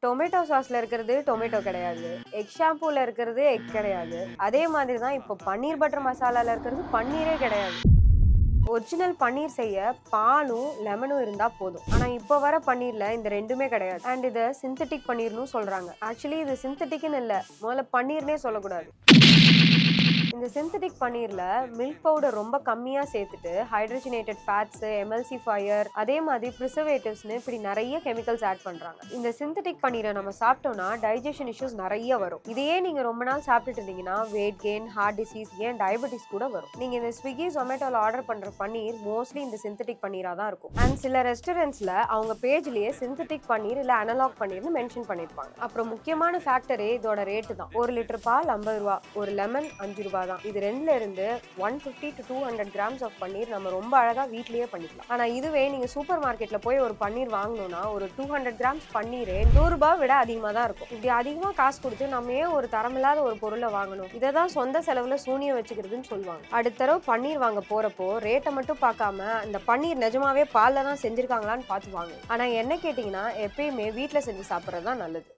Tomato சாஸ்ல இருக்கிறது tomato கிடையாது. Egg ஷாம்பூல இருக்கிறது எக் கிடையாது. அதே மாதிரி தான் இப்போ பன்னீர் பட்டர் மசாலால இருக்கிறது பன்னீரே கிடையாது. ஒரிஜினல் பன்னீர் செய்ய பாலும் லெமனும் இருந்தா போதும். ஆனா இப்போ வர பன்னீர்ல இந்த ரெண்டுமே கிடையாது. அண்ட் இத சிந்தெடிக் பன்னீர்னு சொல்றாங்க. ஆக்சுவலி இது சிந்தெடிக்னு இல்ல. முதல்ல பன்னீர்னே சொல்லக்கூடாது. இந்த சிந்தெடிக் பன்னீர்ல மில்க் பவுடர் ரொம்ப கம்மியா சேர்த்துட்டு ஹைட்ரஜனேட்டட் ஃபேட்ஸ், எமல்சிஃபையர், அதே மாதிரி பிரிசர்வேட்டிவ்ஸ்னு இப்படி நிறைய கெமிக்கல்ஸ் ஆட் பண்றாங்க. இந்த சிந்தெடிக் பன்னீரை நம்ம சாப்பிட்டோம்னா டைஜஷன் இஷ்யூஸ் நிறைய வரும். இதையே நீங்க ரொம்ப நாள் சாப்பிட்டுட்டு இருந்தீங்கன்னா வெயிட் கெயின், ஹார்ட் டிசீஸ், ஏன் டயபெட்டிஸ் கூட வரும். நீங்க இந்த ஸ்விக்கி, ஜொமேட்டோல ஆர்டர் பண்ற பன்னீர் மோஸ்ட்லி இந்த சிந்தெடிக் பன்னீரா தான் இருக்கும். அண்ட் சில ரெஸ்டாரண்ட்ஸ்ல அவங்க பேஜ்லயே சிந்தெடிக் பன்னீர் இல்ல அனலாக் பன்னீர்னு மென்ஷன் பண்ணிருப்பாங்க. அப்புறம் முக்கியமான ஃபேக்டரே இதோட ரேட்டு தான். 1 லிட்டர் பால் 50 ரூபா, ஒரு லெமன் 5 ரூபா தான். இது ரெண்டுல இருந்து 150 to 200 கிராம்ஸ் ஆஃப் பன்னீர் நம்ம ரொம்ப அழகா வீட்லயே பண்ணிக்கலாம். ஆனா இதுவே நீங்க சூப்பர் மார்க்கெட்ல போய் ஒரு பன்னீர் வாங்கணும்னா ஒரு 200 கிராம்ஸ் பன்னீரே 100 ரூபாய் விட அதிகமா தான் இருக்கும். இப்படி அதிகமா காசு கொடுத்து நம்ம ஏன் ஒரு தரமில்லாத ஒரு பொருளை வாங்கணும்? இதை தான் சொந்த செலவுல சூனியம் வச்சுக்கிறதுன்னு சொல்லுவாங்க. அடுத்த தடவை பன்னீர் வாங்க போறப்போ ரேட்டை மட்டும் பார்க்காம இந்த பன்னீர் நிஜமாவே பால்ல தான் செஞ்சிருக்காங்களான்னு பார்த்து வாங்க. ஆனா என்ன கேட்டீங்கன்னா எப்பயுமே வீட்டுல செஞ்சு சாப்பிட்றது தான் நல்லது.